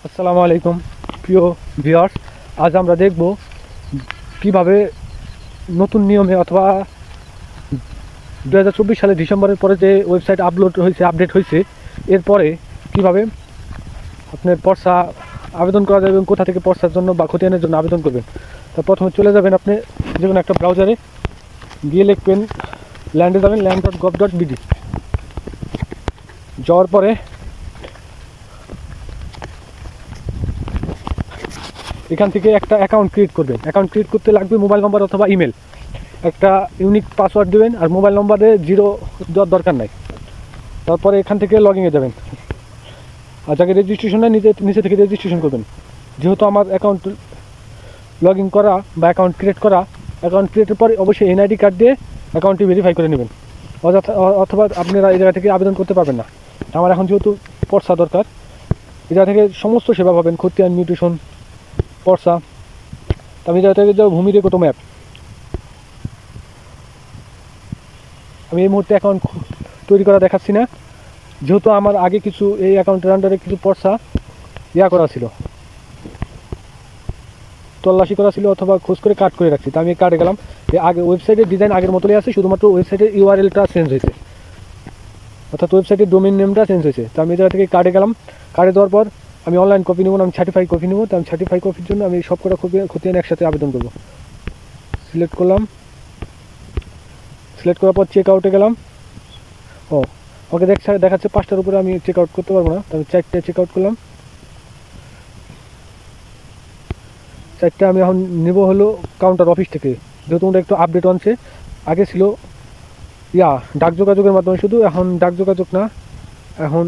আসসালামু আলাইকুম প্রিয় ভিউয়ার্স, আজ আমরা দেখব কিভাবে নতুন নিয়মে অথবা 2024 সালে ডিসেম্বরের পরে যে ওয়েবসাইট আপডেট হয়েছে এরপরে কিভাবে আপনার পর্সা আবেদন করা যাবে এবং কোথা থেকে পর্সার জন্য বা খতিয়ানের জন্য আবেদন করবেন। তো প্রথমে চলে যাবেন আপনি যে কোনো একটা ব্রাউজারে, গিয়ে লিখবেন ল্যান্ডে যাবেন land.gov.bd। যাওয়ার পরে এখান থেকে একটা অ্যাকাউন্ট ক্রিয়েট করবেন। অ্যাকাউন্ট ক্রিয়েট করতে লাগবে মোবাইল নম্বর অথবা ইমেল, একটা ইউনিক পাসওয়ার্ড দেবেন, আর মোবাইল নম্বরে 0 দেওয়ার দরকার নাই। তারপরে এখান থেকে লগইনে যাবেন, আর যাকে রেজিস্ট্রেশনে নিচে থেকে রেজিস্ট্রেশন করবেন। যেহেতু আমার অ্যাকাউন্ট লগ ইন করা বা অ্যাকাউন্ট ক্রিয়েটের পরে অবশ্যই এনআইডি কার্ড দিয়ে অ্যাকাউন্টটি ভেরিফাই করে নেবেন, অথবা আপনারা এই জায়গা থেকে আবেদন করতে পারবেন না। আমার এখন যেহেতু পর্সা দরকার, এই জায়গা থেকে সমস্ত সেবা পাবেন, খতিয়ান, মিউটেশন, পর্সা। আমি জায়গা থেকে যাবো ভূমি রেকর্ড ম্যাপ। আমি এই মুহূর্তে অ্যাকাউন্ট তৈরি করা দেখাচ্ছি না, যেহেতু আমার আগে কিছু এই অ্যাকাউন্টের আন্ডারে কিছু পর্সা করা ছিল, তল্লাশি করা ছিল অথবা খোঁজ করে কাট করে রাখছি। তো আমি কাটে গেলাম। আগে ওয়েবসাইটের ডিজাইন আগের মতোই আছে, শুধুমাত্র ওয়েবসাইটের ইউআরএলটা চেঞ্জ হয়েছে, অর্থাৎ ওয়েবসাইটের ডোমেইন নেমটা চেঞ্জ হয়েছে। তো আমি এই জায়গা থেকে কাটে গেলাম। কাটে দেওয়ার পর আমি অনলাইন কপি নেব না, আমি সার্টিফাইড কপি নেব। তো আমি সার্টিফাইড কপির জন্য আমি সব কটা খতিয়ান একসাথে আবেদন করব। সিলেক্ট করলাম, সিলেক্ট করার পর চেক আউটে গেলাম। ওকে দেখাচ্ছে 5টার উপরে আমি চেক আউট করতে পারবো না, তো আমি 4টে চেক আউট করলাম। 4টে আমি এখন নেব হলো কাউন্টার অফিস থেকে, যেহেতু ওটা একটু আপডেট আনছে। আগে ছিল ডাক যোগাযোগের মাধ্যমে শুধু, এখন ডাক যোগাযোগ না, এখন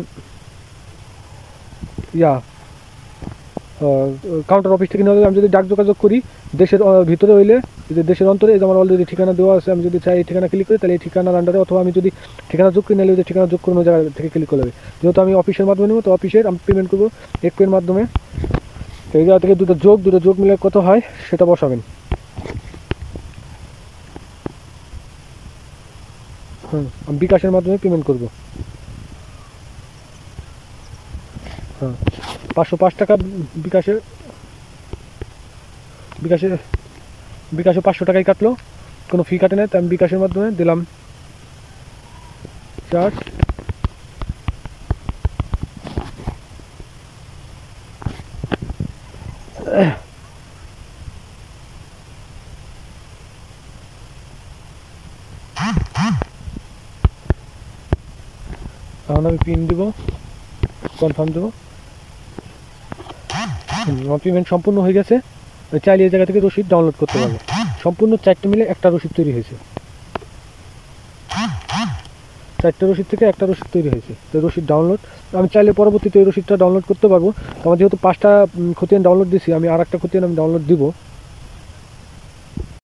কাউন্টার অফিস থেকে নিয়ে। আমি যদি ডাক যোগাযোগ করি দেশের ভিতরে হইলে, যদি দেশের অন্তরে, আমার অলরেডি ঠিকানা দেওয়া আছে, আমি যদি চাই এই ঠিকানা ক্লিক করি তাহলে এই ঠিকানার আন্ডারে, অথবা আমি যদি ঠিকানা যোগ করি নাহলে ওই ঠিকানা যোগ করে জায়গা থেকে ক্লিক করে দেবে। যেহেতু আমি অফিসের মাধ্যমে নেবো, তো অফিসের আমি পেমেন্ট করবো এর মাধ্যমে। তো এই জায়গা থেকে দুটো যোগ মিলে কত হয় সেটা বসাবেন। আমি বিকাশের মাধ্যমে পেমেন্ট করবো। 505 টাকা বিকাশে 500 টাকাই কাটলো, কোনো ফি কাটে নেই। তো আমি বিকাশের মাধ্যমে দিলাম 4। এখন আমি পিন দেবো, কনফার্ম দেবো। আমার পেমেন্ট সম্পূর্ণ হয়ে গেছে। চাইলে এই জায়গা থেকে রসিদ ডাউনলোড করতে পারবো। সম্পূর্ণ 4টে মিলে একটা রসিদ তৈরি হয়েছে। 4টে রসিদ থেকে একটা রসিদ তৈরি হয়েছে। তো রসিদ ডাউনলোড আমি চাইলে পরবর্তীতে ওই রসিদটা ডাউনলোড করতে পারবো। আমার যেহেতু 5টা খতিয়ান ডাউনলোড দিছি, আমি আর একটা খতিয়ান আমি ডাউনলোড দিব।